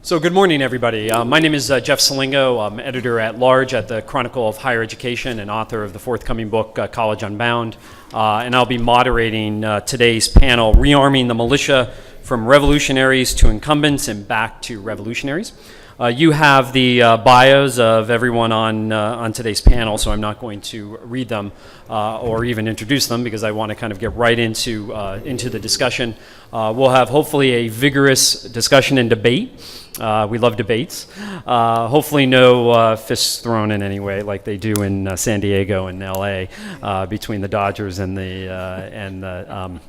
So good morning, everybody. My name is Jeff Salingo. I'm editor-at-large at the Chronicle of Higher Education and author of the forthcoming book, College Unbound. And I'll be moderating today's panel, Rearming the Militia from Revolutionaries to Incumbents and Back to Revolutionaries. You have the bios of everyone on today's panel, so I'm not going to read them or even introduce them because I want to kind of get right into the discussion. We'll have hopefully a vigorous discussion and debate. We love debates. Hopefully no fists thrown in any way like they do in San Diego and LA between the Dodgers and the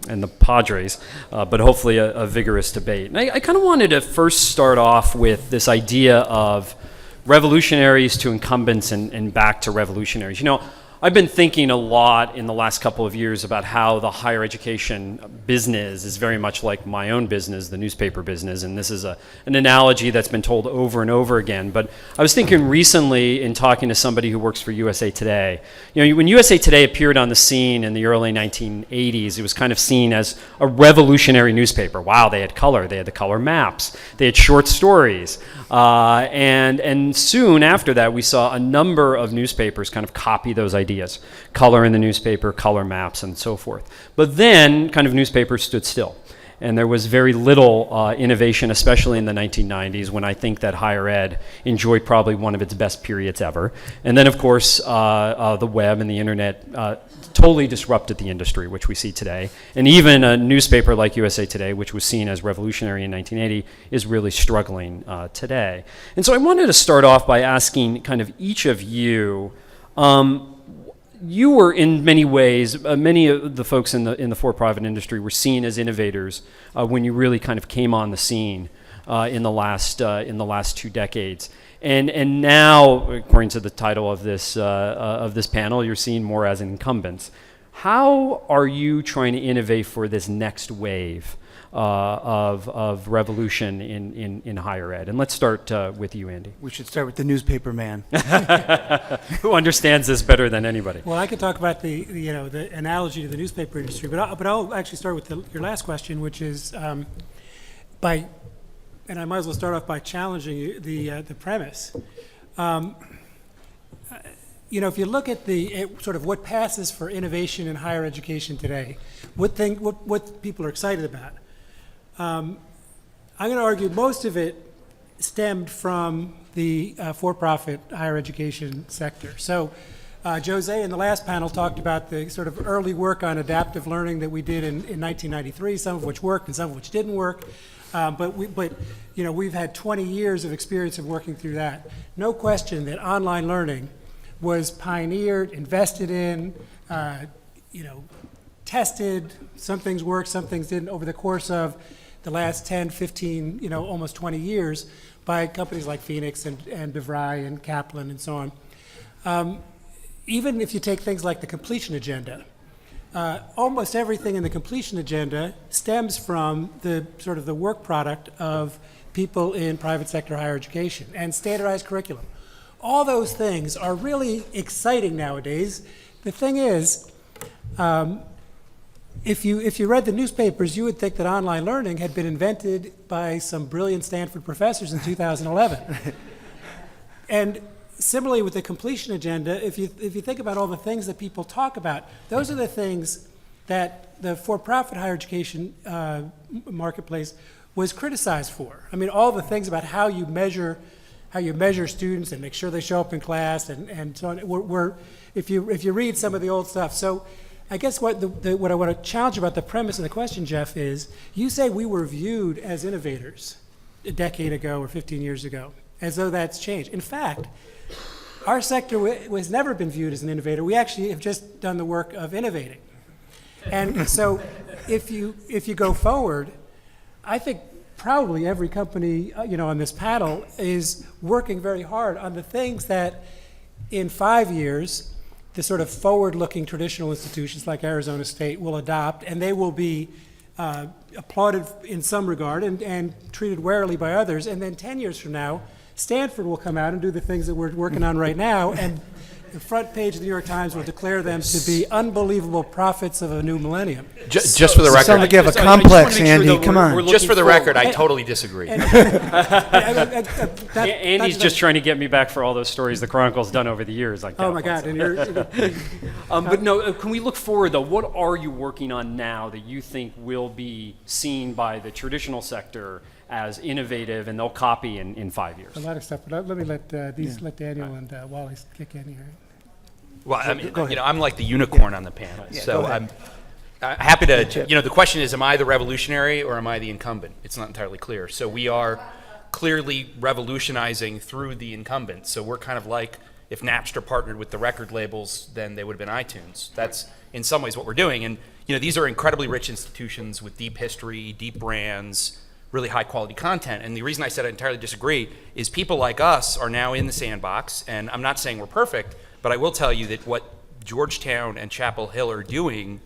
Padres, but hopefully a vigorous debate. And I kind of wanted to first start off with this idea of revolutionaries to incumbents and back to revolutionaries. You know, I've been thinking a lot in the last couple of years about how the higher education business is very much like my own business, the newspaper business, and this is an analogy that's been told over and over again. But I was thinking recently in talking to somebody who works for USA Today, you know, when USA Today appeared on the scene in the early 1980s, it was kind of seen as a revolutionary newspaper. Wow, they had color, they had the color maps, they had short stories. And soon after that, we saw a number of newspapers kind of copy those ideas. Color in the newspaper, color maps, and so forth. But then kind of newspapers stood still. And there was very little innovation, especially in the 1990s, when I think that higher ed enjoyed probably one of its best periods ever. And then, of course, the web and the internet totally disrupted the industry, which we see today. And even a newspaper like USA Today, which was seen as revolutionary in 1980, is really struggling today. And so I wanted to start off by asking kind of each of you, you were in many ways, many of the folks in the for-profit industry were seen as innovators when you really kind of came on the scene in the last 2 decades. And now, according to the title of this panel, you're seen more as incumbents. How are you trying to innovate for this next wave of revolution in higher ed? And let's start with you, Andy. We should start with the newspaper man. Who understands this better than anybody? Well, I could talk about the analogy to the newspaper industry, but I'll actually start with your last question, which is and I might as well start off by challenging the premise. You know, if you look at sort of what passes for innovation in higher education today, what people are excited about, I'm going to argue most of it stemmed from the for-profit higher education sector. So Jose in the last panel talked about the sort of early work on adaptive learning that we did in 1993, some of which worked and some of which didn't work. But you know, we've had 20 years of experience of working through that. No question that online learning was pioneered, invested in, tested. Some things worked, some things didn't over the course of the last 10, 15, almost 20 years by companies like Phoenix and DeVry and Kaplan and so on. Even if you take things like the completion agenda, almost everything in the completion agenda stems from the sort of the work product of people in private sector higher education and standardized curriculum. All those things are really exciting nowadays. The thing is, if you read the newspapers, you would think that online learning had been invented by some brilliant Stanford professors in 2011. And similarly with the completion agenda, if you think about all the things that people talk about, those are the things that the for-profit higher education marketplace was criticized for. I mean, all the things about how you measure students and make sure they show up in class and so on. If you read some of the old stuff. So I guess what I want to challenge about the premise of the question, Jeff, is you say we were viewed as innovators a decade ago or 15 years ago, as though that's changed. In fact, our sector has never been viewed as an innovator. We actually have just done the work of innovating. And so if you go forward, I think probably every company on this panel is working very hard on the things that in 5 years, the sort of forward-looking traditional institutions like Arizona State will adopt, and they will be applauded in some regard and treated warily by others. And then 10 years from now, Stanford will come out and do the things that we're working on right now, the front page of the New York Times will declare them to be unbelievable prophets of a new millennium. Just for the You sound record, like you have a I just wanna complex, make sure Andy. that Come we're on. looking just for the record, forward. I totally disagree. Andy's just trying to get me back for all those stories the Chronicle's done over the years. Oh my God! And you're, But no, can we look forward though? What are you working on now that you think will be seen by the traditional sector as innovative and they'll copy in 5 years? a lot of stuff. But let me let let Daniel and Wally kick in here. Well, I mean, I'm like the unicorn on the panel, so I'm happy to. The question is, am I the revolutionary or am I the incumbent? It's not entirely clear. So we are clearly revolutionizing through the incumbent. So we're kind of like if Napster partnered with the record labels, then they would have been iTunes. That's in some ways what we're doing. And these are incredibly rich institutions with deep history, deep brands, really high quality content. And the reason I said I entirely disagree is people like us are now in the sandbox. And I'm not saying we're perfect, but I will tell you that what Georgetown and Chapel Hill are doing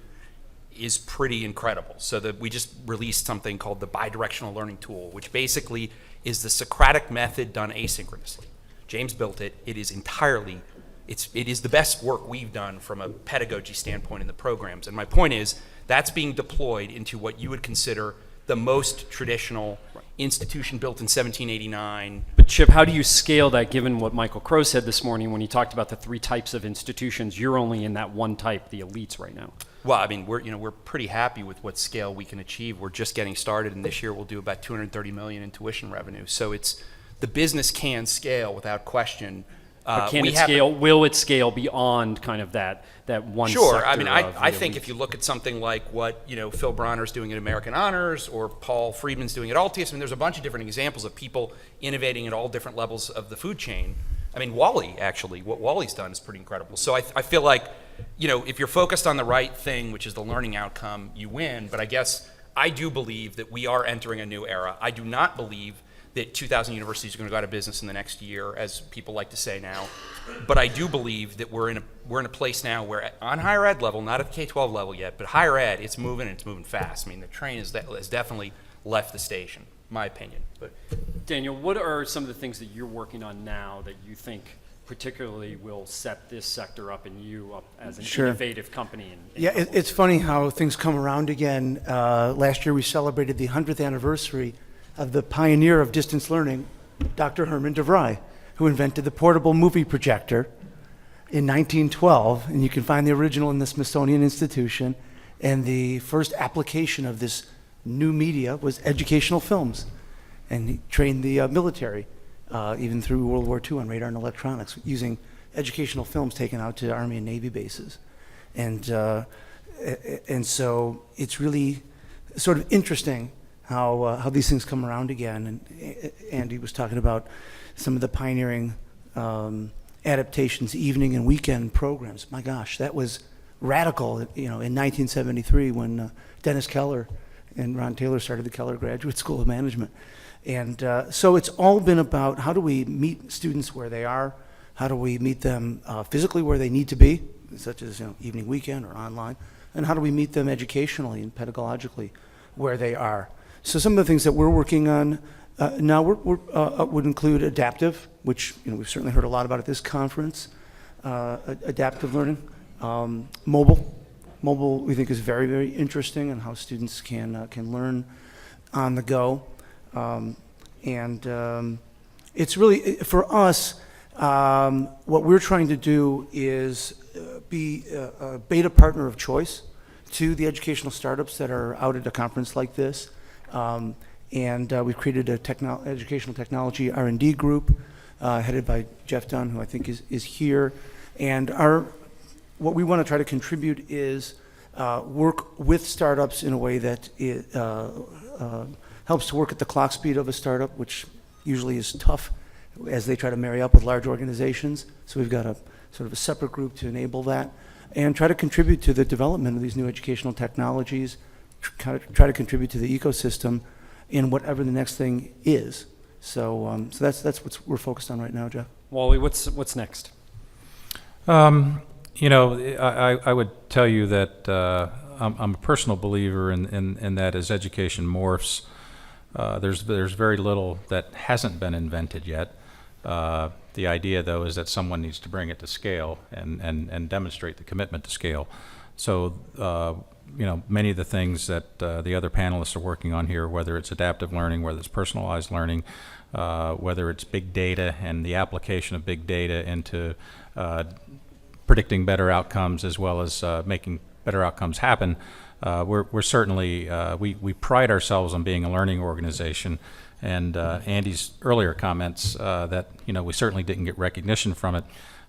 is pretty incredible. So that we just released something called the bidirectional learning tool, which basically is the Socratic method done asynchronously. James built it. It is entirely, it is the best work we've done from a pedagogy standpoint in the programs. And my point is that's being deployed into what you would consider the most traditional institution built in 1789. But Chip, how do you scale that given what Michael Crow said this morning when he talked about the 3 types of institutions? You're only in that one type, the elites right now. Well, I mean, we're pretty happy with what scale we can achieve. We're just getting started, and this year we'll do about $230 million in tuition revenue. So the business can scale without question. But will it scale beyond kind of that one Sure. sector? I mean, of I the think elites? if you look at something like what Phil Bronner's doing at American Honors or Paul Friedman's doing at Altius, I mean, there's a bunch of different examples of people innovating at all different levels of the food chain. I mean, Wally, actually, what Wally's done is pretty incredible. So I feel like, if you're focused on the right thing, which is the learning outcome, you win. But I guess I do believe that we are entering a new era. I do not believe that 2,000 universities are going to go out of business in the next year, as people like to say now. But I do believe that we're in a place now where on higher ed level, not at the K-12 level yet, but higher ed, it's moving and it's moving fast. I mean, the train has definitely left the station, my opinion. But Daniel, what are some of the things that you're working on now that you think particularly will set this sector up and you up as an innovative company? It's funny how things come around again. Last year we celebrated the 100th anniversary of the pioneer of distance learning, Dr. Herman DeVry, who invented the portable movie projector in 1912, and you can find the original in the Smithsonian Institution. And the first application of this new media was educational films, and he trained the military, even through World War II, on radar and electronics, using educational films taken out to Army and Navy bases. And so it's really sort of interesting how these things come around again. And Andy was talking about some of the pioneering adaptations, evening and weekend programs. My gosh, that was radical, in 1973 when Dennis Keller and Ron Taylor started the Keller Graduate School of Management. And so it's all been about how do we meet students where they are, how do we meet them physically where they need to be, such as evening, weekend, or online, and how do we meet them educationally and pedagogically where they are. So some of the things that we're working on now would include adaptive, which we've certainly heard a lot about at this conference. Adaptive learning, mobile we think is very, very interesting, and how students can learn on the go. It's really for us. What we're trying to do is be a beta partner of choice to the educational startups that are out at a conference like this. We've created a educational technology R&D group headed by Jeff Dunn, who I think is here. And what we want to try to contribute is work with startups in a way that it helps to work at the clock speed of a startup, which usually is tough as they try to marry up with large organizations. So we've got a sort of a separate group to enable that, and try to contribute to the development of these new educational technologies, try to contribute to the ecosystem in whatever the next thing is. So that's what we're focused on right now, Jeff. Wally, what's next? I would tell you that I'm a personal believer in that as education morphs, there's very little that hasn't been invented yet. The idea, though, is that someone needs to bring it to scale and demonstrate the commitment to scale. So, many of the things that the other panelists are working on here, whether it's adaptive learning, whether it's personalized learning, whether it's big data and the application of big data into predicting better outcomes as well as making better outcomes happen, we're certainly, we pride ourselves on being a learning organization. And Andy's earlier comments that, we certainly didn't get recognition from it.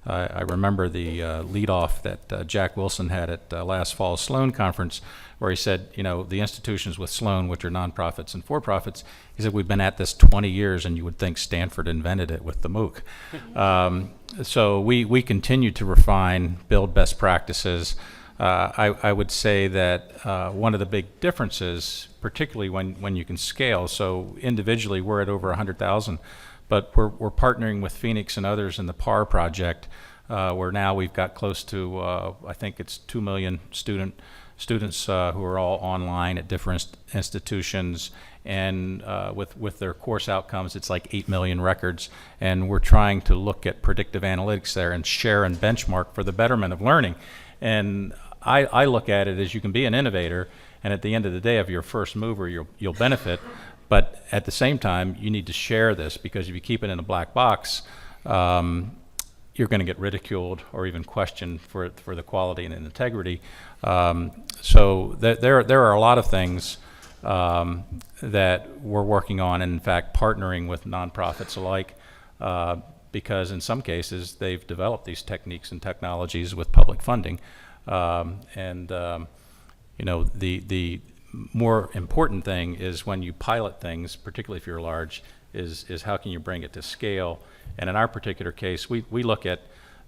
I remember the lead-off that Jack Wilson had at last fall's Sloan conference, where he said, the institutions with Sloan, which are nonprofits and for-profits, he said, we've been at this 20 years, and you would think Stanford invented it with the MOOC. So we continue to refine, build best practices. I would say that one of the big differences, particularly when you can scale, so individually we're at over 100,000, but we're partnering with Phoenix and others in the PAR project, where now we've got close to, I think it's 2 million students who are all online at different institutions, and with their course outcomes, it's like 8 million records, and we're trying to look at predictive analytics there and share and benchmark for the betterment of learning. And I look at it as you can be an innovator, and at the end of the day, if you're a first mover, you'll benefit. But at the same time, you need to share this, because if you keep it in a black box, you're going to get ridiculed or even questioned for the quality and integrity. So there are a lot of things that we're working on, and in fact, partnering with nonprofits alike, because in some cases, they've developed these techniques and technologies with public funding. The more important thing is when you pilot things, particularly if you're large, is how can you bring it to scale? And in our particular case, we look at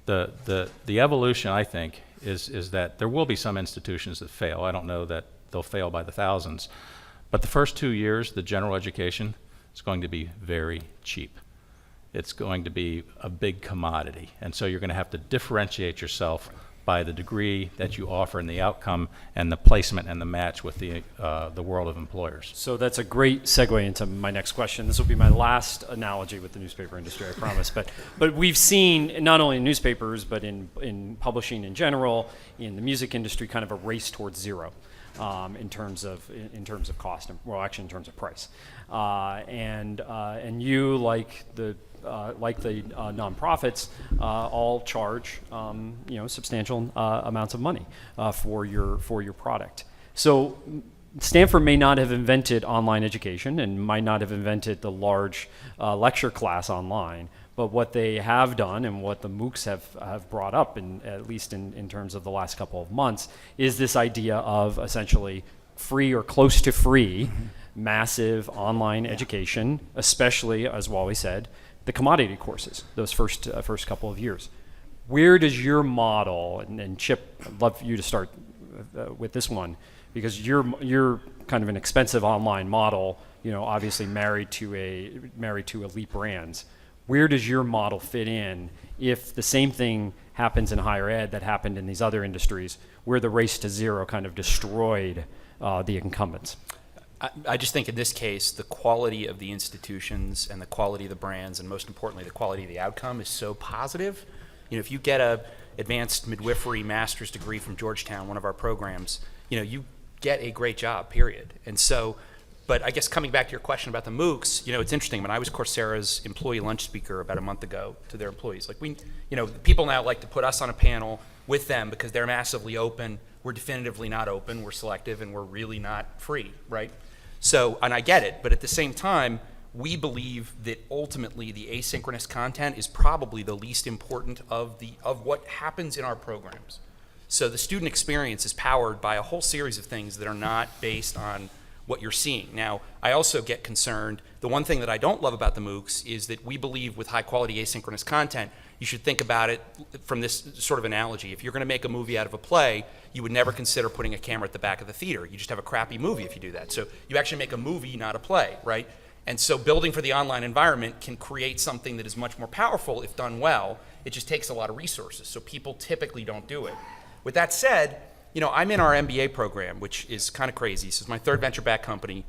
the evolution, I think, is that there will be some institutions that fail. I don't know that they'll fail by the thousands. But the first 2 years, the general education is going to be very cheap. It's going to be a big commodity. And so you're going to have to differentiate yourself by the degree that you offer and the outcome and the placement and the match with the world of employers. So that's a great segue into my next question. This will be my last analogy with the newspaper industry, I promise. But we've seen, not only in newspapers, but in publishing in general, in the music industry, kind of a race towards zero in terms of cost, and, well, actually in terms of price. And you, like the nonprofits, all charge substantial amounts of money for your product. So Stanford may not have invented online education and might not have invented the large lecture class online, but what they have done and what the MOOCs have brought up, at least in terms of the last couple of months, is this idea of essentially free or close to free, massive online education, especially, as Wally said, the commodity courses, those first couple of years. Where does your model, and Chip, I'd love for you to start with this one, because you're kind of an expensive online model, obviously married to elite brands. Where does your model fit in if the same thing happens in higher ed that happened in these other industries, where the race to zero kind of destroyed the incumbents? I just think in this case, the quality of the institutions and the quality of the brands, and most importantly, the quality of the outcome is so positive. If you get a advanced midwifery master's degree from Georgetown, one of our programs, you get a great job, period. And so, but I guess coming back to your question about the MOOCs, it's interesting. When I was Coursera's employee lunch speaker about a month ago to their employees, people now like to put us on a panel with them because they're massively open. We're definitively not open. We're selective, and we're really not free, right? So, and I get it, but at the same time, we believe that ultimately the asynchronous content is probably the least important of what happens in our programs. So the student experience is powered by a whole series of things that are not based on what you're seeing. Now, I also get concerned. The one thing that I don't love about the MOOCs is that we believe with high quality asynchronous content, you should think about it from this sort of analogy. If you're going to make a movie out of a play, you would never consider putting a camera at the back of the theater. You just have a crappy movie if you do that. So you actually make a movie, not a play, right? And so building for the online environment can create something that is much more powerful if done well. It just takes a lot of resources. So people typically don't do it. With that said, I'm in our MBA program, which is kind of crazy. This is my third venture-backed company.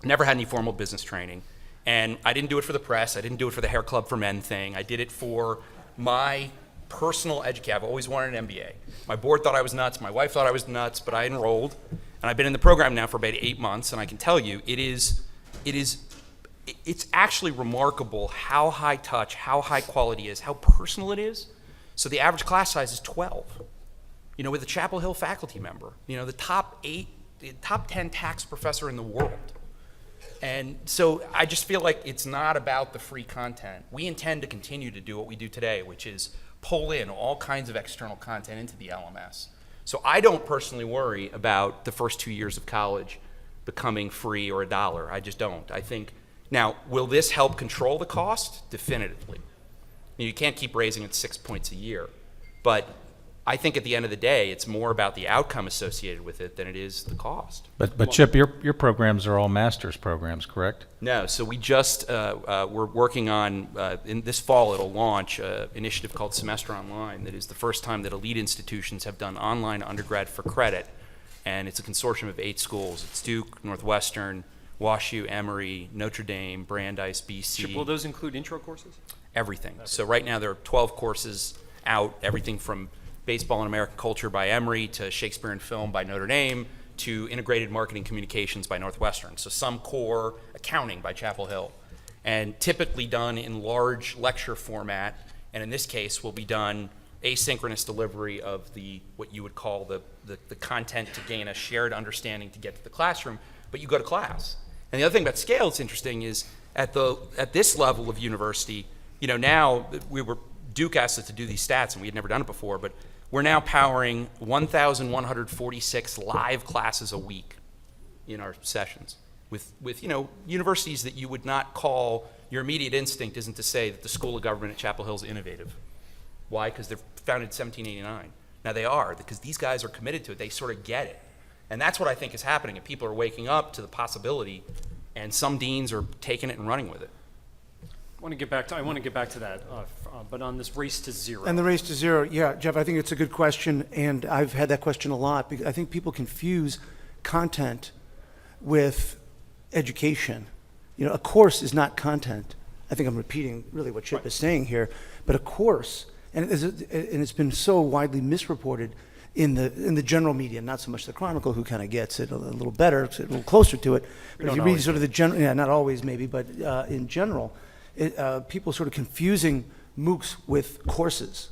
Never had any formal business training. And I didn't do it for the press. I didn't do it for the Hair Club for Men thing. I did it for my personal education. I've always wanted an MBA. My board thought I was nuts. My wife thought I was nuts, but I enrolled. And I've been in the program now for about 8 months, and I can tell you, it's actually remarkable how high touch, how high quality it is, how personal it is. So the average class size is 12. You know, with a Chapel Hill faculty member, you know, the top 10 tax professor in the world. And so I just feel like it's not about the free content. We intend to continue to do what we do today, which is pull in all kinds of external content into the LMS. So I don't personally worry about the first 2 years of college becoming free or $1. I just don't. I think, now, will this help control the cost? Definitively. You can't keep raising it 6 points a year. But I think at the end of the day, it's more about the outcome associated with it than it is the cost. But Chip, your programs are all master's programs, correct? No, so we just, we're working on, in this fall it'll launch an initiative called Semester Online that is the first time that elite institutions have done online undergrad for credit. And it's a consortium of 8 schools. It's Duke, Northwestern, WashU, Emory, Notre Dame, Brandeis, BC. Chip, will those include intro courses? Everything. So right now there are 12 courses out, everything from Baseball and American Culture by Emory to Shakespeare and Film by Notre Dame to Integrated Marketing Communications by Northwestern. So some core accounting by Chapel Hill. And typically done in large lecture format, and in this case will be done asynchronous delivery of what you would call the content to gain a shared understanding to get to the classroom, but you go to class. And the other thing about scale that's interesting is at this level of university, you know, now Duke asked us to do these stats and we had never done it before, but we're now powering 1,146 live classes a week in our sessions with you know, universities that you would not call, your immediate instinct isn't to say that the School of Government at Chapel Hill is innovative. Why? Because they're founded in 1789. Now they are, because these guys are committed to it. They sort of get it. And that's what I think is happening. And people are waking up to the possibility, and some deans are taking it and running with it. I want to get back to that, but on this race to zero. And the race to zero, yeah, Jeff, I think it's a good question, and I've had that question a lot, because I think people confuse content with education. You know, a course is not content. I think I'm repeating really what Chip is saying here, but a course, and it's been so widely misreported in the general media, not so much the Chronicle, who kind of gets it a little better, a little closer to it, but if you read sort of the general, yeah, not always maybe, but in general, people sort of confusing MOOCs with courses,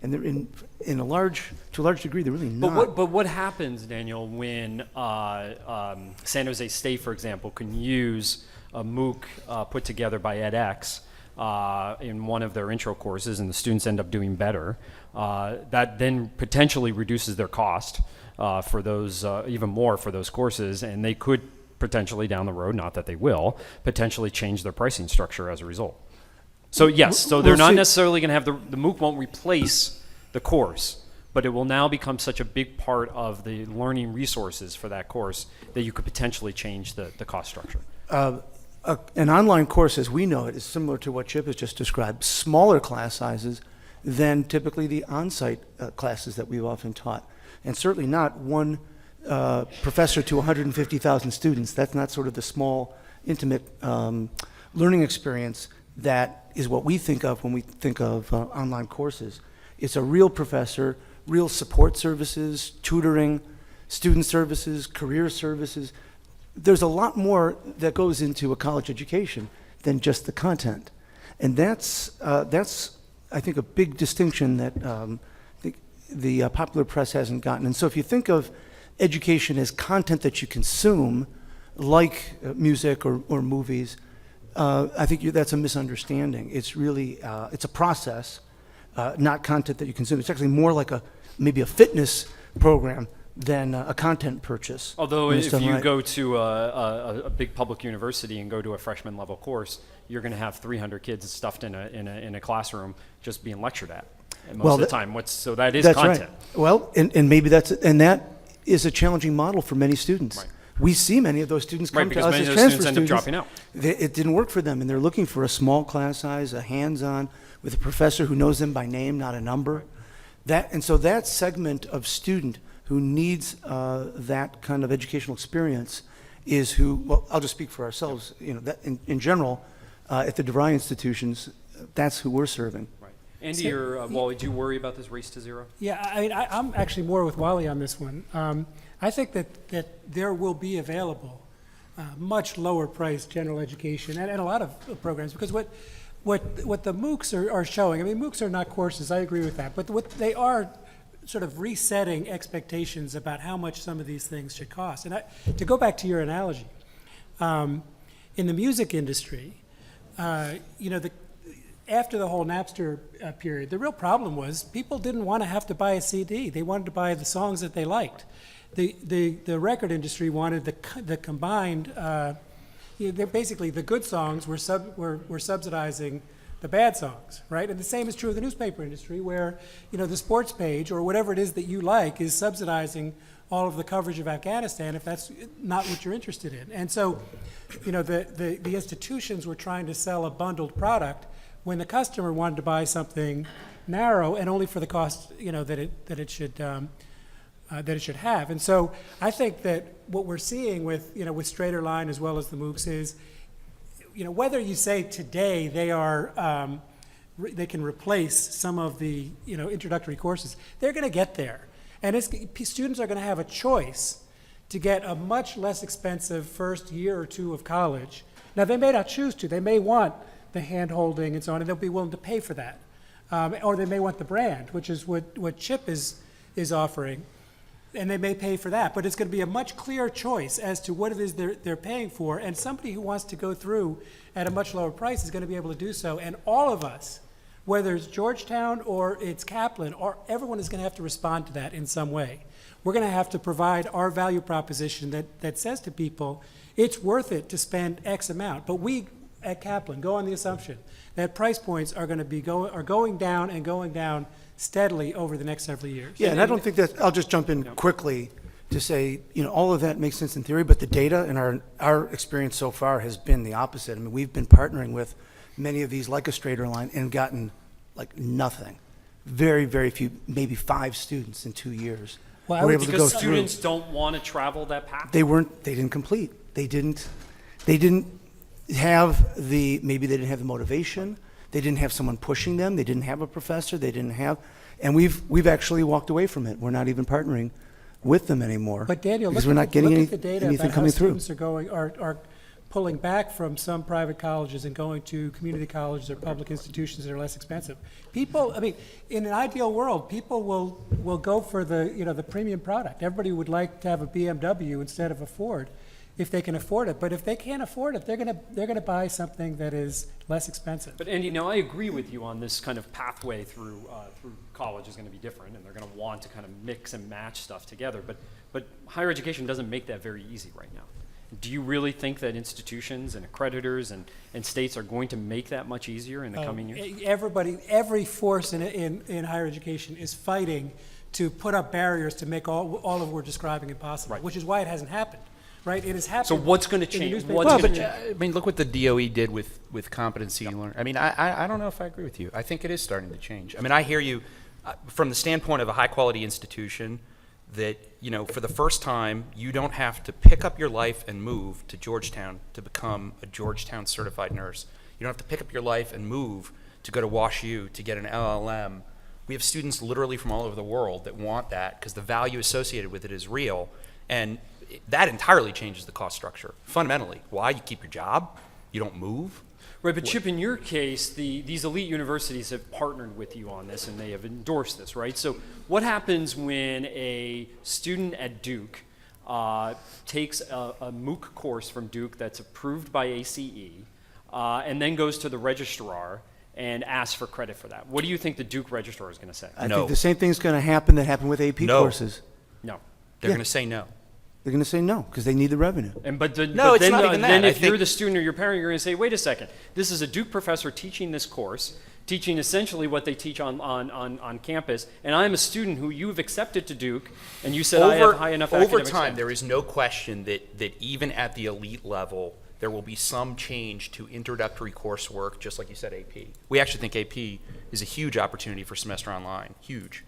and they're to a large degree they're really not. But what happens, Daniel, when San Jose State, for example, can use a MOOC put together by edX in one of their intro courses, and the students end up doing better? That then potentially reduces their cost for those even more for those courses, and they could potentially down the road, not that they will, potentially change their pricing structure as a result. So yes, so they're not necessarily going to have the MOOC won't replace the course, but it will now become such a big part of the learning resources for that course that you could potentially change the cost structure. An online course, as we know it, is similar to what Chip has just described, smaller class sizes than typically the on-site classes that we've often taught, and certainly not one professor to 150,000 students. That's not sort of the small, intimate learning experience that is what we think of when we think of online courses. It's a real professor, real support services, tutoring, student services, career services. There's a lot more that goes into a college education than just the content. And that's I think, a big distinction that the popular press hasn't gotten. And so if you think of education as content that you consume, like music or movies, I think that's a misunderstanding. It's really, it's a process, not content that you consume. It's actually more like maybe a fitness program than a content purchase. Although if you go to a big public university and go to a freshman level course, you're going to have 300 kids stuffed in a classroom just being lectured at most of the time. So that is content. Right. Well, and maybe that is a challenging model for many students. Right. We see many of those students come to us as transfer students. End up dropping out. It didn't work for them, and they're looking for a small class size, a hands-on, with a professor who knows them by name, not a number. And so that segment of student who needs that kind of educational experience is who, well, I'll just speak for ourselves, you know, that in general, at the DeVry institutions, that's who we're serving. Right. Andy or Wally, do you worry about this race to zero? Yeah, I mean, I'm actually more with Wally on this one. I think that there will be available much lower priced general education and a lot of programs, because what the MOOCs are showing, I mean, MOOCs are not courses, I agree with that, but what they are sort of resetting expectations about how much some of these things should cost. And to go back to your analogy, in the music industry, you know, after the whole Napster period, the real problem was people didn't want to have to buy a CD. They wanted to buy the songs that they liked. The record industry wanted the combined, basically the good songs were subsidizing the bad songs, right? And the same is true of the newspaper industry, where, you know, the sports page or whatever it is that you like is subsidizing all of the coverage of Afghanistan if that's not what you're interested in. And so, you know, the institutions were trying to sell a bundled product when the customer wanted to buy something narrow and only for the cost, you know, that it should have. And so I think that what we're seeing with, you know, with Straighter Line as well as the MOOCs is, you know, whether you say today they are, they can replace some of the, you know, introductory courses, they're going to get there. And students are going to have a choice to get a much less expensive first year or two of college. Now, they may not choose to. They may want the hand-holding and so on, and they'll be willing to pay for that. Or they may want the brand, which is what CHIP is offering, and they may pay for that. But it's going to be a much clearer choice as to what it is they're paying for, and somebody who wants to go through at a much lower price is going to be able to do so. And all of us, whether it's Georgetown or it's Kaplan, or everyone is going to have to respond to that in some way. We're going to have to provide our value proposition that says to people, it's worth it to spend X amount. But we at Kaplan go on the assumption that price points are going to be going down and going down steadily over the next several years. Yeah, and I don't think that, I'll just jump in quickly to say, you know, all of that makes sense in theory, but the data and our experience so far has been the opposite. I mean, we've been partnering with many of these like a Straighter Line and gotten like nothing. Very, very few, maybe 5 students in 2 years. Well, were able to go Because through. students don't want to travel that path? They didn't complete. They didn't have maybe they didn't have the motivation. They didn't have someone pushing them. They didn't have a professor. They didn't have, and we've actually walked away from it. We're not even partnering with them anymore. But Daniel, because look we're at not getting the data anything about how coming through. students are pulling back from some private colleges and going to community colleges or public institutions that are less expensive. People, I mean, in an ideal world, people will go for the premium product. Everybody would like to have a BMW instead of a Ford if they can afford it. But if they can't afford it, they're gonna buy something that is less expensive. But Andy, now I agree with you on this kind of pathway through college is going to be different, and they're going to want to kind of mix and match stuff together. But higher education doesn't make that very easy right now. Do you really think that institutions and accreditors and states are going to make that much easier in the coming years? Every force in higher education is fighting to put up barriers to make all of what we're describing impossible, Right. which is why it hasn't happened. Right, it has happened. So what's going to in the change? newspaper. What's Well, going but, to change? I mean, look what the DOE did with competency learning. I mean, I don't know if I agree with you. I think it is starting to change. I mean, I hear you from the standpoint of a high quality institution that, you know, for the first time, you don't have to pick up your life and move to Georgetown to become a Georgetown certified nurse. You don't have to pick up your life and move to go to WashU to get an LLM. We have students literally from all over the world that want that because the value associated with it is real. And that entirely changes the cost structure, fundamentally. Why? You keep your job, you don't move. Right, but Chip, in your case, these elite universities have partnered with you on this and they have endorsed this, right? So what happens when a student at Duke takes a MOOC course from Duke that's approved by ACE and then goes to the registrar and asks for credit for that? What do you think the Duke registrar is going to say? I No. think the same thing's going to happen that happened with AP No. courses. No. They're Yeah. going to say no. They're going to say no because they need the revenue. But No, but it's then, not even that. then I if you're think- the student or your parent, you're going to say, wait a second, this is a Duke professor teaching this course, teaching essentially what they teach on campus, and I'm a student who you've accepted to Duke, and you said I have high enough over academic time, standards. there is no question that even at the elite level, there will be some change to introductory coursework, just like you said, AP. We actually think AP is a huge opportunity for semester online, huge.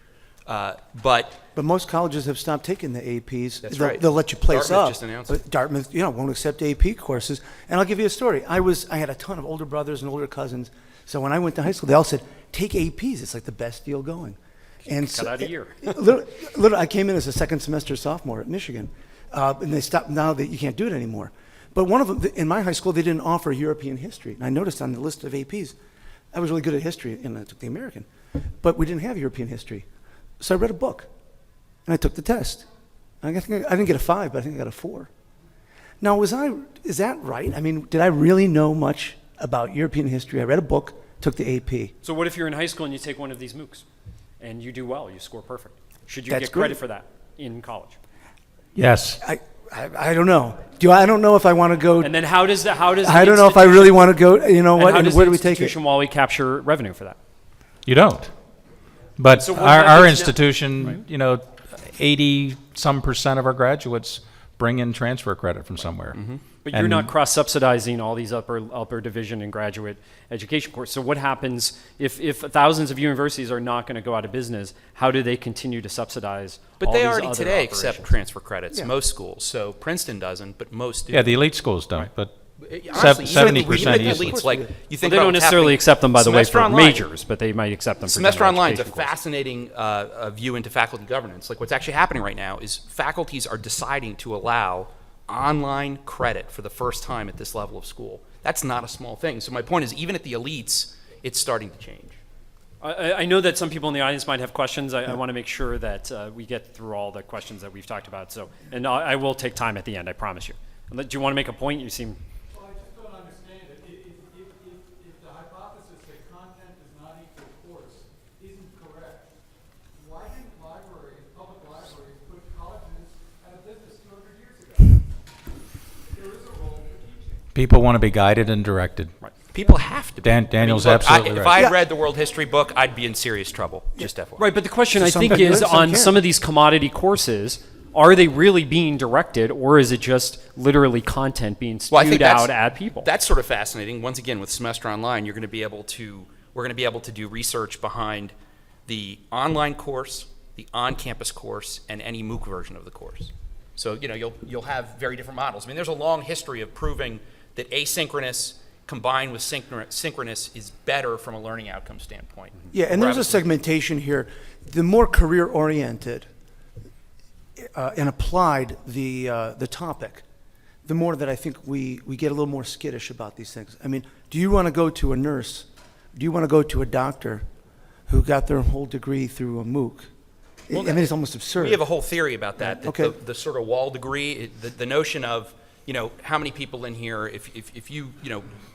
But most colleges have stopped taking the APs. That's they'll, right. They'll let you place Dartmouth up. just announced But Dartmouth, won't accept AP courses. And I'll give you a story. I had a ton of older brothers and older cousins. So when I went to high school, they all said, take APs. It's like the best deal going. And Cut out a year. literally, I came in as a second semester sophomore at Michigan. And they stopped now that you can't do it anymore. But one of them, in my high school, they didn't offer European history. And I noticed on the list of APs, I was really good at history, and I took the American. But we didn't have European history. So I read a book, and I took the test. I didn't get a 5, but I think I got a 4. Now, is that right? I mean, did I really know much about European history? I read a book, took the AP. So what if you're in high school and you take one of these MOOCs and you do well, you score perfect? Should you That's get credit great. for that in college? Yes. I don't know. I don't know if I want to go. And then how does the I don't know if I really want to go. You know what? How And does where the do we take it? institution Wally capture revenue for that? You don't. But So what our happens now- institution, 80% of our graduates bring in transfer credit from somewhere. But you're And- not cross-subsidizing all these upper division and graduate education courses. So what happens if thousands of universities are not going to go out of business? How do they continue to subsidize But all they these already other today accept operations? transfer credits, Yeah. most schools. So Princeton doesn't, but most do. Yeah, the elite schools don't, but Honestly, 70% even the easily. elites, like, you Well, think they about don't what's necessarily happening- accept them, by the way, Semester for online. majors, but they might accept them for Semester general Online is a education courses. fascinating view into faculty governance. Like, what's actually happening right now is faculties are deciding to allow online credit for the first time at this level of school. That's not a small thing. So my point is, even at the elites, it's starting to change. I know that some people in the audience might have questions. I want to make sure that we get through all the questions that we've talked about. So, and I will take time at the end, I promise you. Do you want to make a point? You seem... Well, I just don't understand it. If the hypothesis that content is not equal course isn't correct, why didn't public libraries, put colleges out of business 200 years ago? There is a role for teaching. People want to be guided and directed. People have to be. Daniel's look, absolutely if right. I had Yeah. read the world history book, I'd be in serious trouble. Just FYI. Right, but the question I Some think can do is it, some on can't. some of these commodity courses, are they really being directed, or is it just literally content being Well, I think spewed that's- out at people? That's sort of fascinating. Once again, with Semester Online, we're going to be able to do research behind the online course, the on-campus course, and any MOOC version of the course. So you'll have very different models. I mean, there's a long history of proving that asynchronous combined with synchronous is better from a learning outcome standpoint. Yeah, and there's a Rather- segmentation here. The more career-oriented and applied the topic, the more that I think we get a little more skittish about these things. I mean, do you want to go to a nurse? Do you want to go to a doctor who got their whole degree through a MOOC? I mean, it's almost absurd. We have a whole theory about that. That Okay. the sort of wall degree, the notion of, how many people in here, if you,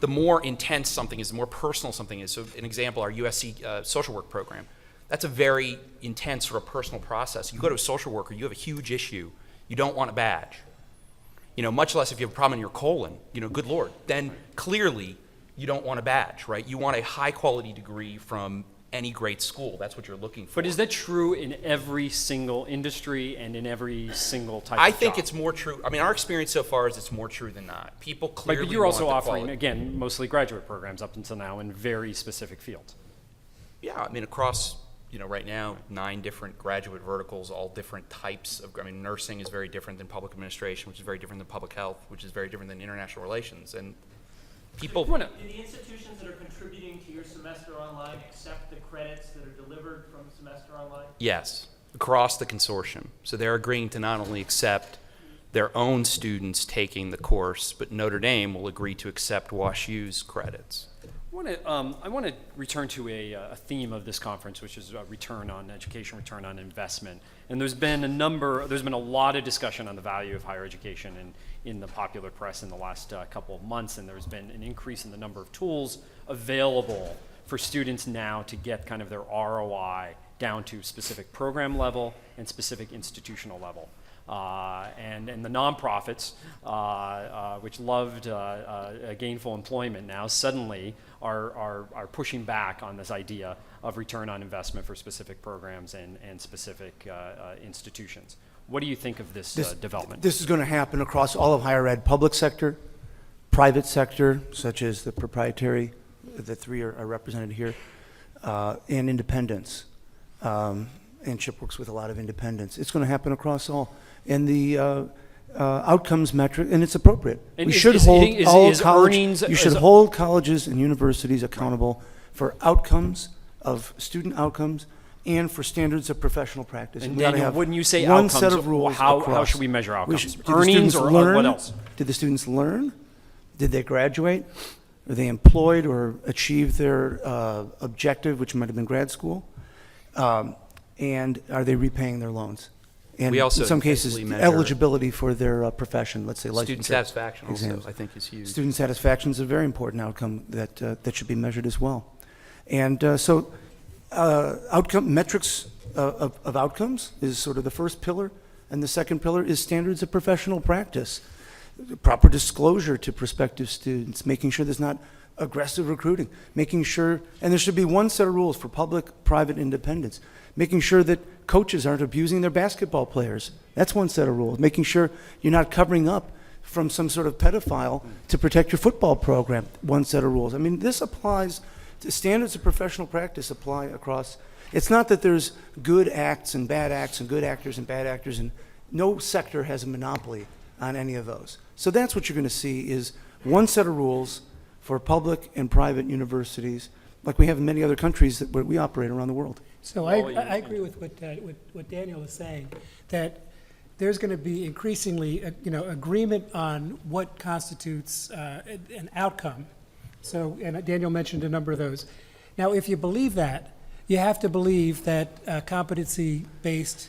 the more intense something is, the more personal something is. So an example, our USC social work program. That's a very intense sort of personal process. You go to a social worker, you have a huge issue, you don't want a badge. Much less if you have a problem in your colon, good Lord. Then clearly you don't want a badge, right? You want a high quality degree from any great school. That's what you're looking for. But is that true in every single industry and in every single type I of think job? it's more true. I mean, our experience so far is it's more true than not. People Right, clearly but you're also want the offering, quality. again, mostly graduate programs up until now in very specific fields. Yeah, I mean, across, right now, 9 different graduate verticals, all different types of, nursing is very different than public administration, which is very different than public health, which is very different than international relations. And people, You wanna- Do the institutions that are contributing to your semester online accept the credits that are delivered from semester online? yes, across the consortium. So they're agreeing to not only accept their own students taking the course, but Notre Dame will agree to accept WashU's credits. I want to return to a theme of this conference, which is return on education, return on investment. And there's been a lot of discussion on the value of higher education in the popular press in the last couple of months, and there's been an increase in the number of tools available for students now to get kind of their ROI down to specific program level and specific institutional level. And the nonprofits, which loved gainful employment now, suddenly are pushing back on this idea of return on investment for specific programs and specific institutions. What do you think of this development? This is going to happen across all of higher ed, public sector, private sector, such as the proprietary, the 3 are represented here, and independents. and CHIP works with a lot of independents. It's going to happen across all. And the outcomes metric, and it's appropriate. And We is- should is hold hitting- is- all is college, earnings- you should is- hold colleges and universities accountable for outcomes of student outcomes and for standards of professional practice. And we ought to Daniel, have when you say one outcomes, set of rules how across. should we measure outcomes? Did the Earnings students or learn? what else? Did the students learn? Did they graduate? Are they employed or achieve their objective, which might have been grad school? And are they repaying their loans? And We also in some cases, intensely measure eligibility for their profession, let's say licensure. Student satisfaction also, exams. I think, is huge. Student satisfaction is a very important outcome that should be measured as well. And so outcome metrics of outcomes is sort of the first pillar, and the second pillar is standards of professional practice. Proper disclosure to prospective students, making sure there's not aggressive recruiting, making sure, and there should be one set of rules for public, private, independents, making sure that coaches aren't abusing their basketball players. That's one set of rules. Making sure you're not covering up from some sort of pedophile to protect your football program. One set of rules. I mean, this applies to standards of professional practice apply across. It's not that there's good acts and good actors and bad actors, and no sector has a monopoly on any of those. So that's what you're going to see is one set of rules for public and private universities, like we have in many other countries that where we operate around the world. So I agree with what Daniel is saying, that there's going to be increasingly, agreement on what constitutes an outcome. So, and Daniel mentioned a number of those. Now, if you believe that, you have to believe that competency-based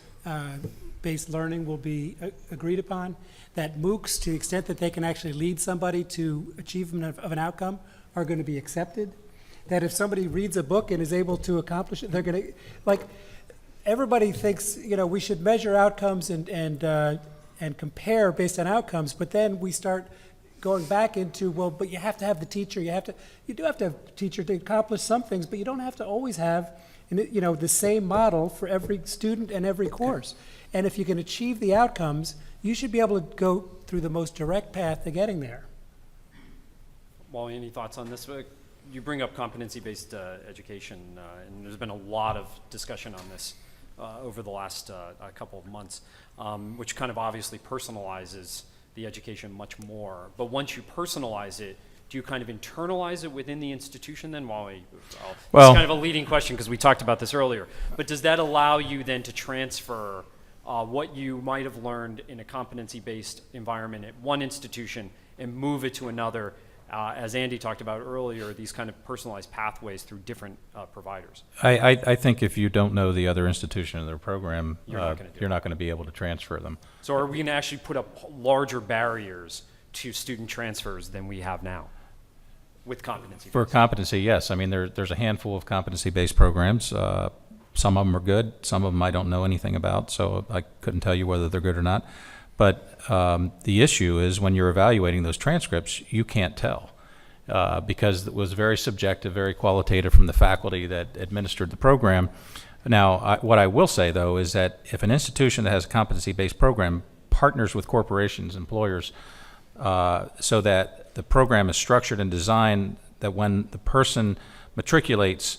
learning will be agreed upon, that MOOCs, to the extent that they can actually lead somebody to achievement of an outcome, are going to be accepted. That if somebody reads a book and is able to accomplish it, they're going to, like, everybody thinks, we should measure outcomes and compare based on outcomes, but then we start going back into, well, but you have to have the teacher, you do have to have a teacher to accomplish some things, but you don't have to always have, the same model for every student and every course. And if you can achieve the outcomes, you should be able to go through the most direct path to getting there. Wally, any thoughts on this? You bring up competency-based education, and there's been a lot of discussion on this over the last couple of months, which kind of obviously personalizes the education much more. But once you personalize it, do you kind of internalize it within the institution then, Wally? Well, it's kind of a leading question because we talked about this earlier. But does that allow you then to transfer what you might have learned in a competency-based environment at one institution and move it to another? As Andy talked about earlier, these kind of personalized pathways through different providers. I think if you don't know the other institution in their program, You're not going to be able to transfer them. So are we going to actually put up larger barriers to student transfers than we have now with competency? For competency, yes. I mean, there's a handful of competency-based programs. Some of them are good. Some of them I don't know anything about, so I couldn't tell you whether they're good or not. But the issue is when you're evaluating those transcripts, you can't tell because it was very subjective, very qualitative from the faculty that administered the program. Now, what I will say, though, is that if an institution that has a competency-based program partners with corporations, employers, so that the program is structured and designed that when the person matriculates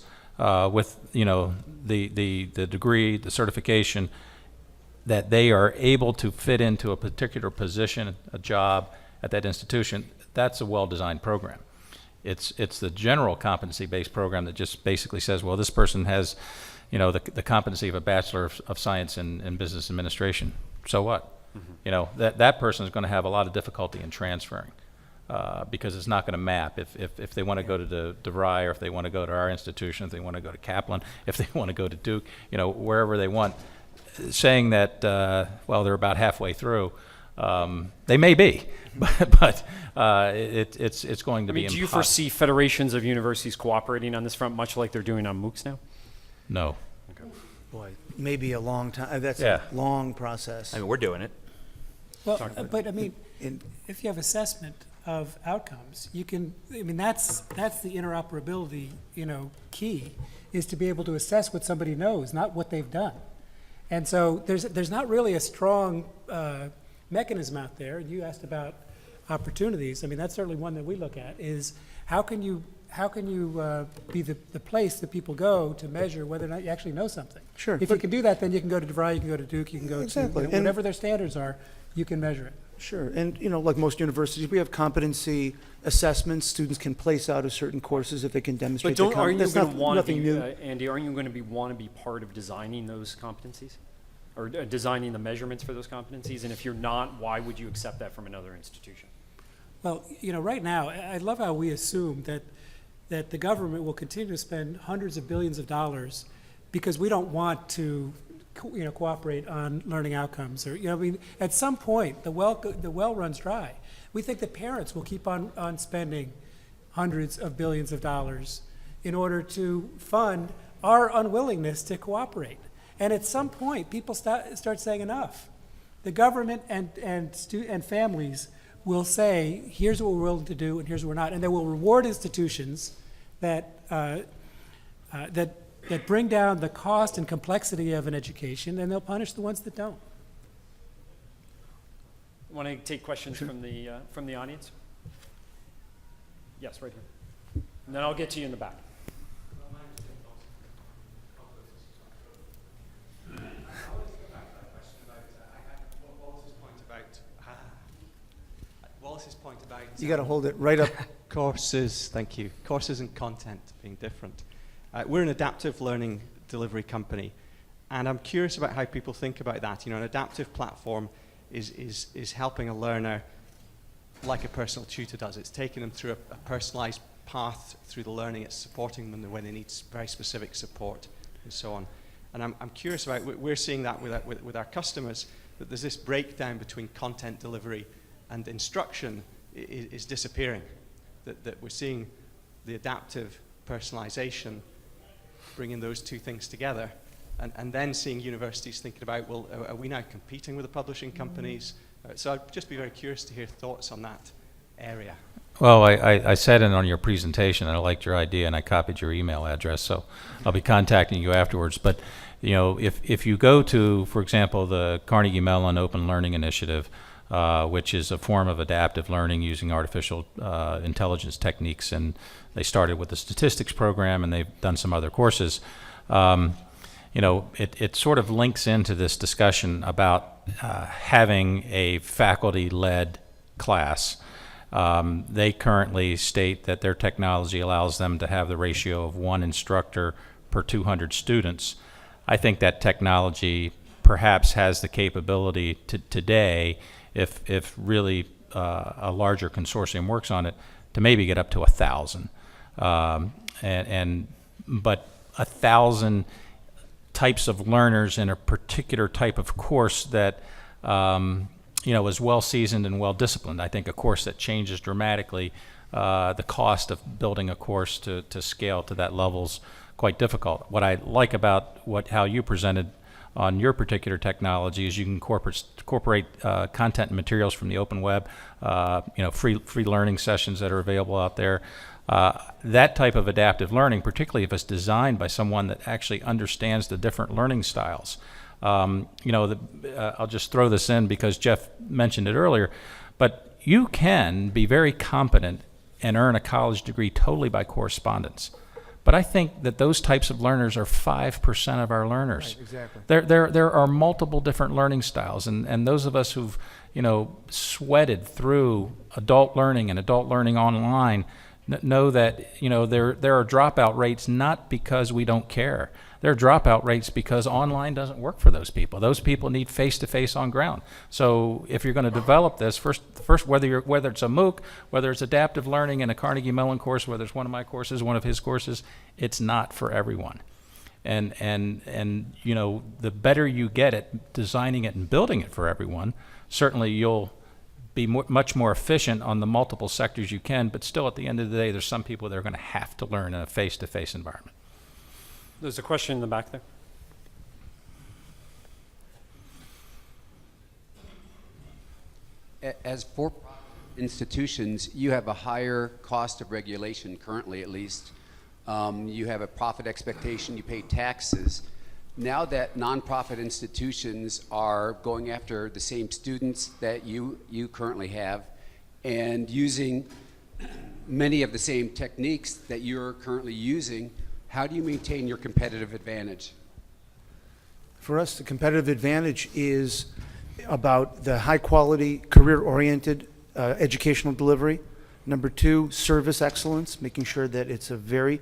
with, the degree, the certification, that they are able to fit into a particular position, a job at that institution, that's a well-designed program. It's the general competency-based program that just basically says, well, this person has, the competency of a Bachelor of Science in Business Administration. So what? Mm-hmm. That person is going to have a lot of difficulty in transferring because it's not going to map. If they want to go to the DeVry, or if they want to go to our institution, if they want to go to Kaplan, if they want to go to Duke, wherever they want, saying that, they're about halfway through, they may be, but it's going to be impossible. Do you foresee federations of universities cooperating on this front, much like they're doing on MOOCs now? No. Okay. Boy, maybe a long time. That's Yeah. a long process. I mean, we're doing it. Well, but I mean, if you have assessment of outcomes, you can, that's the interoperability, key, is to be able to assess what somebody knows, not what they've done. And so there's not really a strong mechanism out there. You asked about opportunities. That's certainly one that we look at, is how can you be the place that people go to measure whether or not you actually know something? Sure, If you but- can do that, then you can go to DeVry, you can go to Duke, you can go Exactly, to, and- whatever their standards are, you can measure it. Sure, and like most universities, we have competency assessments. Students can place out of certain courses if they can But demonstrate. their aren't you that's going to want to nothing be, new. Andy, aren't you going to want to be part of designing those competencies? Or designing the measurements for those competencies? And if you're not, why would you accept that from another institution? Well, right now, I love how we assume that the government will continue to spend hundreds of billions of dollars because we don't want to, cooperate on learning outcomes. Or, at some point, the well runs dry. We think that parents will keep on spending hundreds of billions of dollars in order to fund our unwillingness to cooperate. And at some point, people start saying enough. The government and families will say, here's what we're willing to do and here's what we're not. And they will reward institutions that bring down the cost and complexity of an education, and they'll punish the ones that don't. Want to take questions from the audience? Yes, right here. And then I'll get to you in the back. Wallace's point about You got to hold it right up. courses, thank you, courses and content being different. We're an adaptive learning delivery company, and I'm curious about how people think about that. An adaptive platform is helping a learner like a personal tutor does. It's taking them through a personalized path through the learning. It's supporting them when they need very specific support and so on. And I'm curious about, we're seeing that with our customers, that there's this breakdown between content delivery and instruction is disappearing. That we're seeing the adaptive personalization, bringing those two things together, and then seeing universities thinking about, well, are we now competing with the publishing companies? So I'd just be very curious to hear thoughts on that area. Well, I said it on your presentation, and I liked your idea, and I copied your email address, so I'll be contacting you afterwards. But, if you go to, for example, the Carnegie Mellon Open Learning Initiative, which is a form of adaptive learning using artificial intelligence techniques, and they started with the statistics program, and they've done some other courses. It sort of links into this discussion about having a faculty-led class. They currently state that their technology allows them to have the ratio of 1 instructor per 200 students. I think that technology perhaps has the capability to today, if really a larger consortium works on it, to maybe get up to 1,000. But 1,000 types of learners in a particular type of course that is well seasoned and well disciplined. I think a course that changes dramatically, the cost of building a course to scale to that level's quite difficult. What I like about how you presented on your particular technology is you can incorporate content and materials from the open web, free learning sessions that are available out there. That type of adaptive learning, particularly if it's designed by someone that actually understands the different learning styles. I'll just throw this in because Jeff mentioned it earlier, but you can be very competent and earn a college degree totally by correspondence. But I think that those types of learners are 5% of our learners. Right, exactly. There are multiple different learning styles, and those of us who've sweated through adult learning and adult learning online know that there are dropout rates not because we don't care. There are dropout rates because online doesn't work for those people. Those people need face-to-face on ground. So if you're going to develop this, first whether it's a MOOC, whether it's adaptive learning in a Carnegie Mellon course, whether it's one of my courses, one of his courses, it's not for everyone. And the better you get at designing it and building it for everyone, certainly you'll be much more efficient on the multiple sectors you can, but still at the end of the day, there's some people that are going to have to learn in a face-to-face environment. There's a question in the back there. As for-profit institutions, you have a higher cost of regulation currently, at least. You have a profit expectation, you pay taxes. Now that nonprofit institutions are going after the same students that you currently have and using many of the same techniques that you're currently using. How do you maintain your competitive advantage? For us, the competitive advantage is about the high-quality, career-oriented educational delivery. Number two, service excellence, making sure that it's a very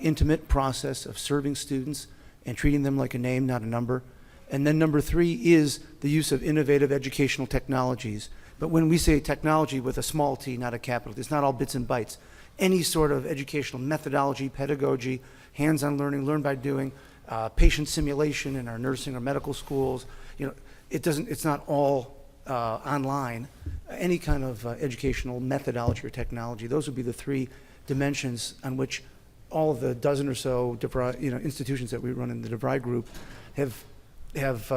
intimate process of serving students and treating them like a name, not a number. And then number three is the use of innovative educational technologies. But when we say technology with a small t, not a capital, it's not all bits and bytes. Any sort of educational methodology, pedagogy, hands-on learning, learn by doing, patient simulation in our nursing or medical schools. You know, it's not all online. Any kind of educational methodology or technology, those would be the three dimensions on which all of the dozen or so institutions that we run in the DeVry group have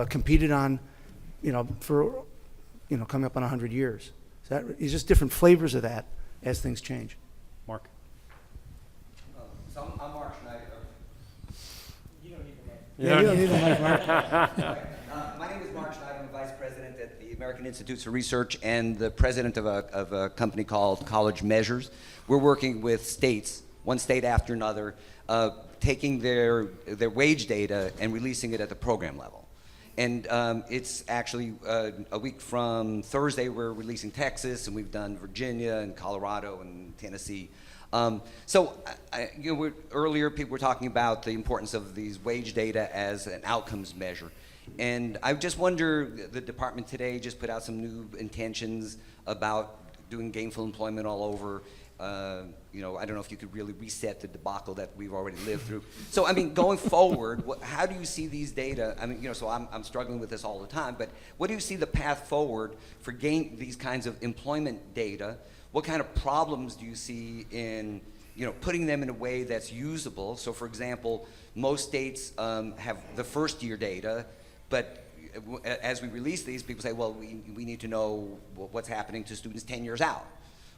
competed on, for coming up on 100 years. So that is just different flavors of that as things change. Mark? So I'm Mark Schneider. You don't need the name. Yeah, you don't need the mic, Mark. My name is Mark Schneider. I'm a vice president at the American Institutes for Research and the president of a company called College Measures. We're working with states, one state after another, taking their wage data and releasing it at the program level. And it's actually a week from Thursday, we're releasing Texas, and we've done Virginia and Colorado and Tennessee. Earlier people were talking about the importance of these wage data as an outcomes measure. And I just wonder, the department today just put out some new intentions about doing gainful employment all over. I don't know if you could really reset the debacle that we've already lived through. So, I mean, going forward, how do you see these data? I mean, so I'm struggling with this all the time, but what do you see the path forward for these kinds of employment data? What kind of problems do you see in, putting them in a way that's usable? So, for example, most states have the first year data, but as we release these, people say, well, we need to know what's happening to students 10 years out,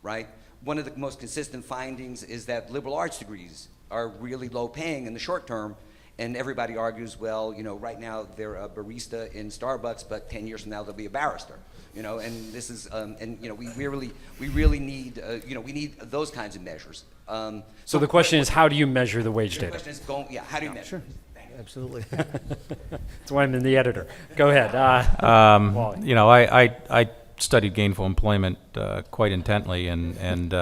right? One of the most consistent findings is that liberal arts degrees are really low paying in the short term, and everybody argues, well, right now they're a barista in Starbucks, but 10 years from now they'll be a barrister, and this is, we really need, we need those kinds of measures. So the question is, how do you measure the wage data? The question is, how do you measure? Sure. Absolutely. That's why I'm the editor. Go ahead. Wally. I studied gainful employment quite intently, and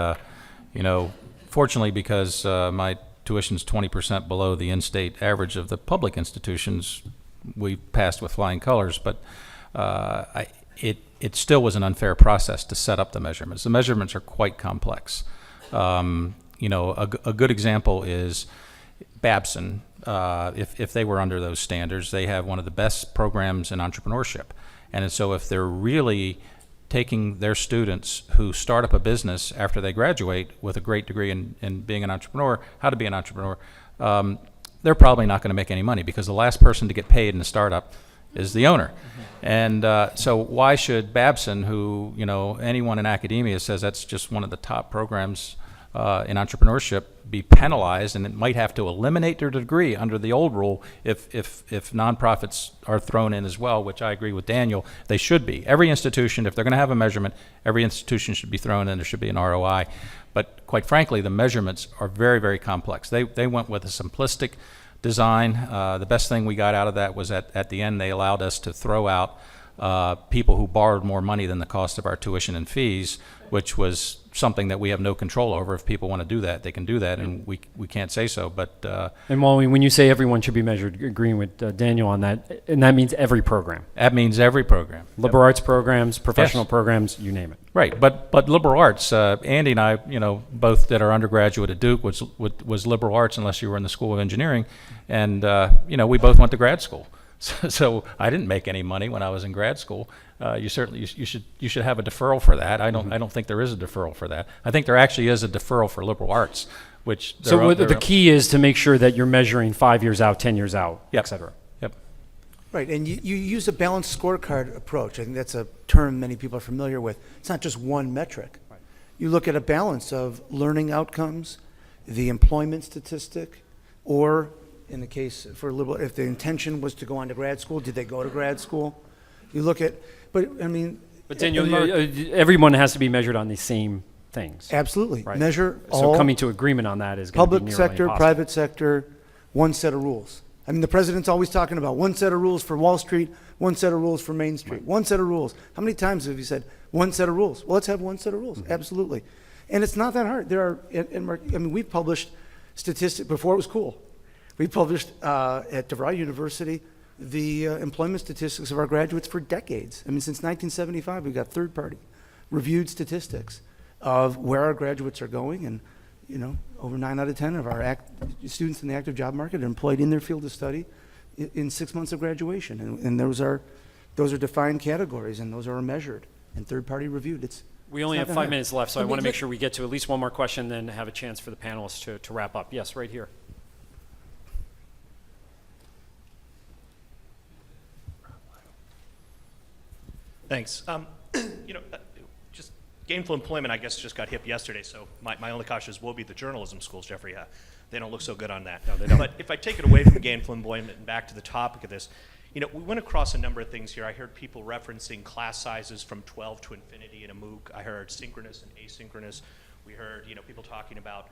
fortunately, because my tuition's 20% below the in-state average of the public institutions, we passed with flying colors. But it still was an unfair process to set up the measurements. The measurements are quite complex. A good example is Babson. If they were under those standards, they have one of the best programs in entrepreneurship. And so if they're really taking their students who start up a business after they graduate with a great degree in being an entrepreneur, how to be an entrepreneur, they're probably not going to make any money, because the last person to get paid in a startup is the owner. Mm-hmm. And so why should Babson, who, anyone in academia says that's just one of the top programs in entrepreneurship, be penalized, and it might have to eliminate their degree under the old rule if nonprofits are thrown in as well, which I agree with Daniel, they should be. Every institution, if they're going to have a measurement, every institution should be thrown in, there should be an ROI. But quite frankly, the measurements are very, very complex. They went with a simplistic design. The best thing we got out of that was at the end they allowed us to throw out people who borrowed more money than the cost of our tuition and fees, which was something that we have no control over. If people want to do that, they can do that, and we can't say so. But and Wally, when you say everyone should be measured, agreeing with Daniel on that, and that means every program. That means every program. Liberal arts programs, professional Yes. programs, you name it. Right, but liberal arts. Andy and I, both did our undergraduate at Duke, was liberal arts, unless you were in the School of Engineering, and we both went to grad school. So I didn't make any money when I was in grad school. You should have a deferral for that. I don't think there is a deferral for that. I think there actually is a deferral for liberal arts, which the key is to make sure that you're measuring 5 years out, 10 years out, Yep. et cetera. Yep. Right, and you use a balanced scorecard approach. I think that's a term many people are familiar with. It's not just one metric. Right. You look at a balance of learning outcomes, the employment statistic, or in the case for liberal, if the intention was to go on to grad school, did they go to grad school? You look at, but Daniel, everyone has to be measured on the same things. Absolutely. Right. Measure So all coming to agreement on that is going to be public nearly sector, impossible. private sector, one set of rules. I mean, the president's always talking about one set of rules for Wall Street, one set of rules for Main Street, one set of rules. How many times have you said one set of rules? Well, let's have one set of rules. Absolutely. And it's not that hard. There are, I mean, we've published statistics before it was cool. We published at DeVry University the employment statistics of our graduates for decades. I mean, since 1975, we've got third-party reviewed statistics of where our graduates are going, and you know, over 9 out of 10 of our students in the active job market are employed in their field of study in 6 months of graduation, and those are defined categories, and those are measured and third-party reviewed. We only not have that 5 hard. minutes left, so I Let me want to make get- sure we get to at least one more question, then have a chance for the panelists to wrap up. Yes, right here. Thanks. Just gainful employment, I guess, just got hip yesterday, so my only caution is we'll be the journalism schools, Jeffrey. They don't look so good on that. No, they don't. But if I take it away from gainful employment and back to the topic of this, we went across a number of things here. I heard people referencing class sizes from 12 to infinity in a MOOC. I heard synchronous and asynchronous. We heard, people talking about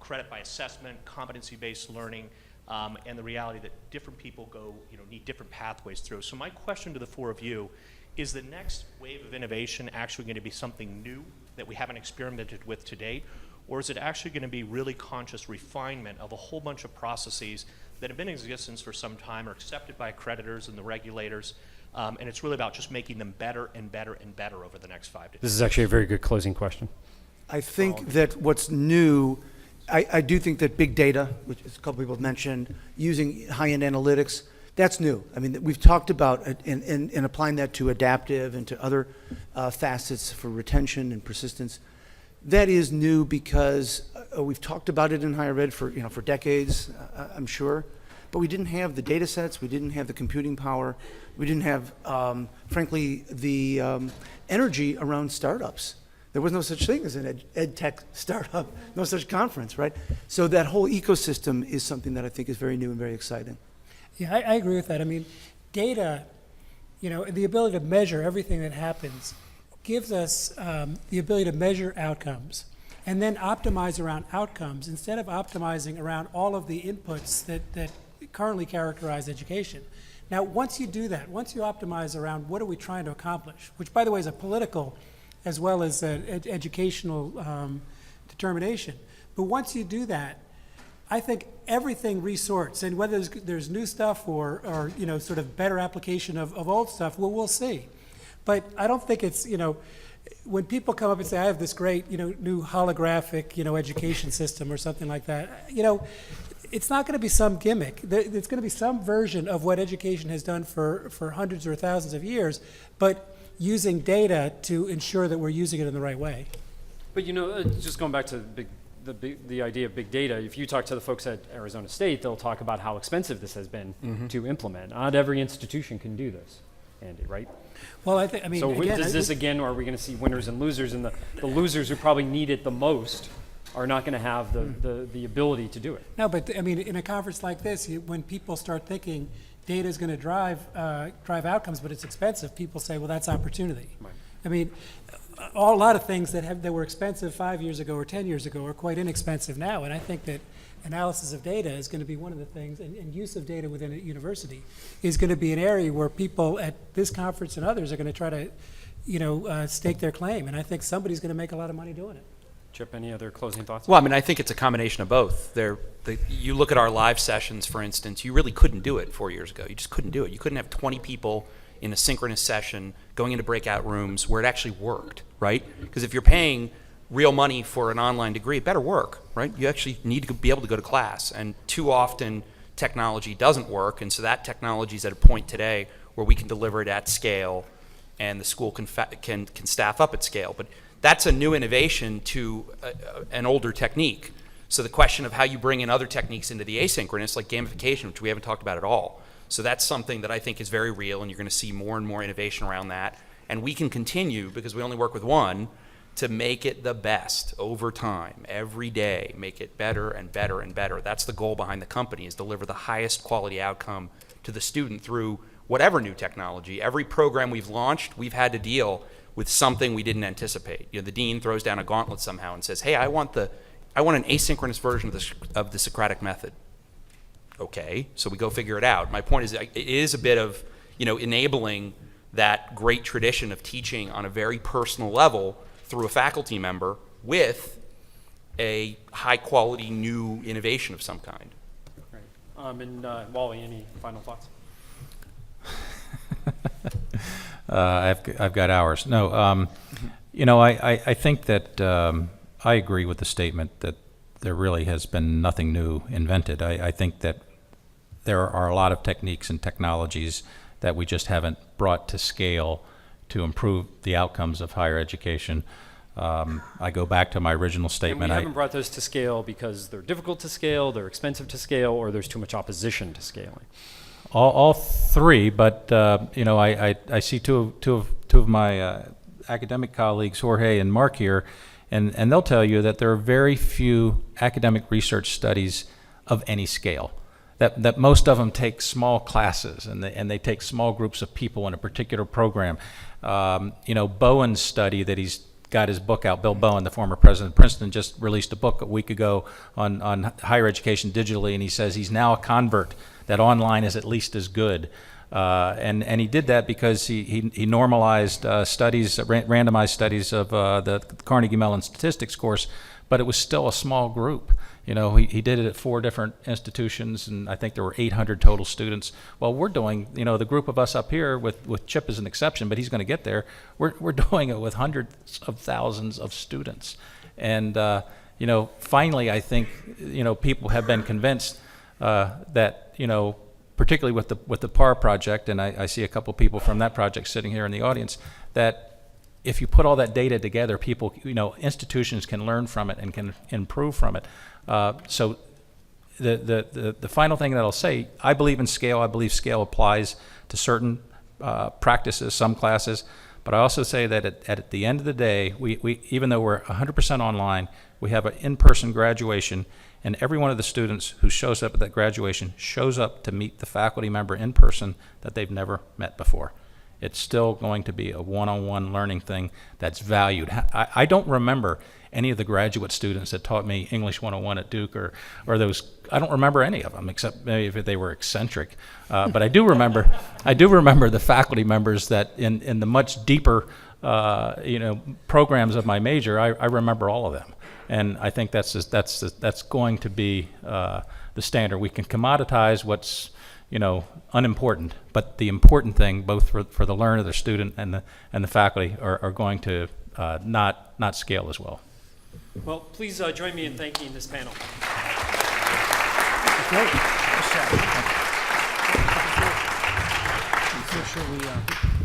credit by assessment, competency-based learning, and the reality that different people need different pathways through. So my question to the four of you is the next wave of innovation actually going to be something new that we haven't experimented with to date? Or is it actually going to be really conscious refinement of a whole bunch of processes that have been in existence for some time, are accepted by creditors and the regulators, and it's really about just making them better and better and better over the next 5 to 10 This is actually a very good closing question. I think that what's new, I do think that big data, which a couple people have mentioned, using high-end analytics, that's new. I mean, we've talked about it and applying that to adaptive and to other facets for retention and persistence. That is new because we've talked about it in higher ed for decades, I'm sure, but we didn't have the data sets, we didn't have the computing power, we didn't have, frankly, the energy around startups. There was no such thing as an ed tech startup, no such conference, right? So that whole ecosystem is something that I think is very new and very exciting. Yeah, I agree with that. I mean, data, the ability to measure everything that happens gives us the ability to measure outcomes and then optimize around outcomes instead of optimizing around all of the inputs that currently characterize education. Now, once you do that, once you optimize around what are we trying to accomplish, which, by the way, is a political as well as educational determination, but once you do that, I think everything resorts, and whether there's new stuff or sort of better application of old stuff, well, we'll see. But I don't think it's, when people come up and say, I have this great, new holographic, education system or something like that, it's not going to be some gimmick. It's going to be some version of what education has done for hundreds or thousands of years, but using data to ensure that we're using it in the right way. But just going back to the idea of big data, if you talk to the folks at Arizona State, they'll talk about how expensive this has been to implement. Not every institution can do this, Andy, right? Well, are we going to see winners and losers, and the losers who probably need it the most are not going to have the ability to do it? No, but I mean, in a conference like this, when people start thinking data is going to drive outcomes, but it's expensive, people say, well, that's opportunity. Right. I mean, a lot of things that were expensive 5 years ago or 10 years ago are quite inexpensive now, and I think that analysis of data is going to be one of the things, and use of data within a university is going to be an area where people at this conference and others are going to try to, stake their claim, and I think somebody's going to make a lot of money doing it. Chip, any other closing thoughts? Well, I think it's a combination of both. You look at our live sessions, for instance, you really couldn't do it 4 years ago. You just couldn't do it. You couldn't have 20 people in a synchronous session going into breakout rooms where it actually worked, right? Because if you're paying real money for an online degree, it better work, right? You actually need to be able to go to class, and too often technology doesn't work, and so that technology is at a point today where we can deliver it at scale, and the school can staff up at scale. But that's a new innovation to an older technique. So the question of how you bring in other techniques into the asynchronous, like gamification, which we haven't talked about at all. So that's something that I think is very real, and you're going to see more and more innovation around that. And we can continue, because we only work with one, to make it the best over time, every day, make it better and better and better. That's the goal behind the company, is deliver the highest quality outcome to the student through whatever new technology. Every program we've launched, we've had to deal with something we didn't anticipate. The dean throws down a gauntlet somehow and says, hey, I want an asynchronous version of the Socratic method. Okay, so we go figure it out. My point is, it is a bit of, enabling that great tradition of teaching on a very personal level through a faculty member with a high-quality new innovation of some kind. Right. And Wally, any final thoughts? I've got hours. No, I think that I agree with the statement that there really has been nothing new invented. I think that there are a lot of techniques and technologies that we just haven't brought to scale to improve the outcomes of higher education. I go back to my original And statement. we haven't brought those to scale because they're difficult to scale, they're expensive to scale, or there's too much opposition to scaling. All three, but I see two of my academic colleagues, Jorge and Mark here, and they'll tell you that there are very few academic research studies of any scale. That most of them take small classes and they take small groups of people in a particular program. Bowen's study that he's got his book out, Bill Bowen, the former president of Princeton, just released a book a week ago on higher education digitally, and he says he's now a convert, that online is at least as good. And he did that because he normalized studies, randomized studies of the Carnegie Mellon statistics course, but it was still a small group. He did it at 4 different institutions, and I think there were 800 total students. Well, we're doing, the group of us up here with Chip as an exception, but he's going to get there. We're doing it with hundreds of thousands of students. And, finally, I think, people have been convinced that, particularly with the PAR project, and I see a couple people from that project sitting here in the audience, that if you put all that data together, people, institutions can learn from it and can improve from it. So the final thing that I'll say, I believe in scale. I believe scale applies to certain practices, some classes, but I also say that at the end of the day, we even though we're 100% online, we have an in-person graduation, and every one of the students who shows up at that graduation shows up to meet the faculty member in person that they've never met before. It's still going to be a one-on-one learning thing that's valued. I don't remember any of the graduate students that taught me English 101 at Duke or those. I don't remember any of them except maybe if they were eccentric. But I do remember the faculty members that in the much deeper programs of my major. I remember all of them, and I think that's going to be the standard. We can commoditize what's unimportant, but the important thing, both for the learner, the student, and the faculty, are going to not scale as well. Well, please join me in thanking this panel. Great. Nice job. So,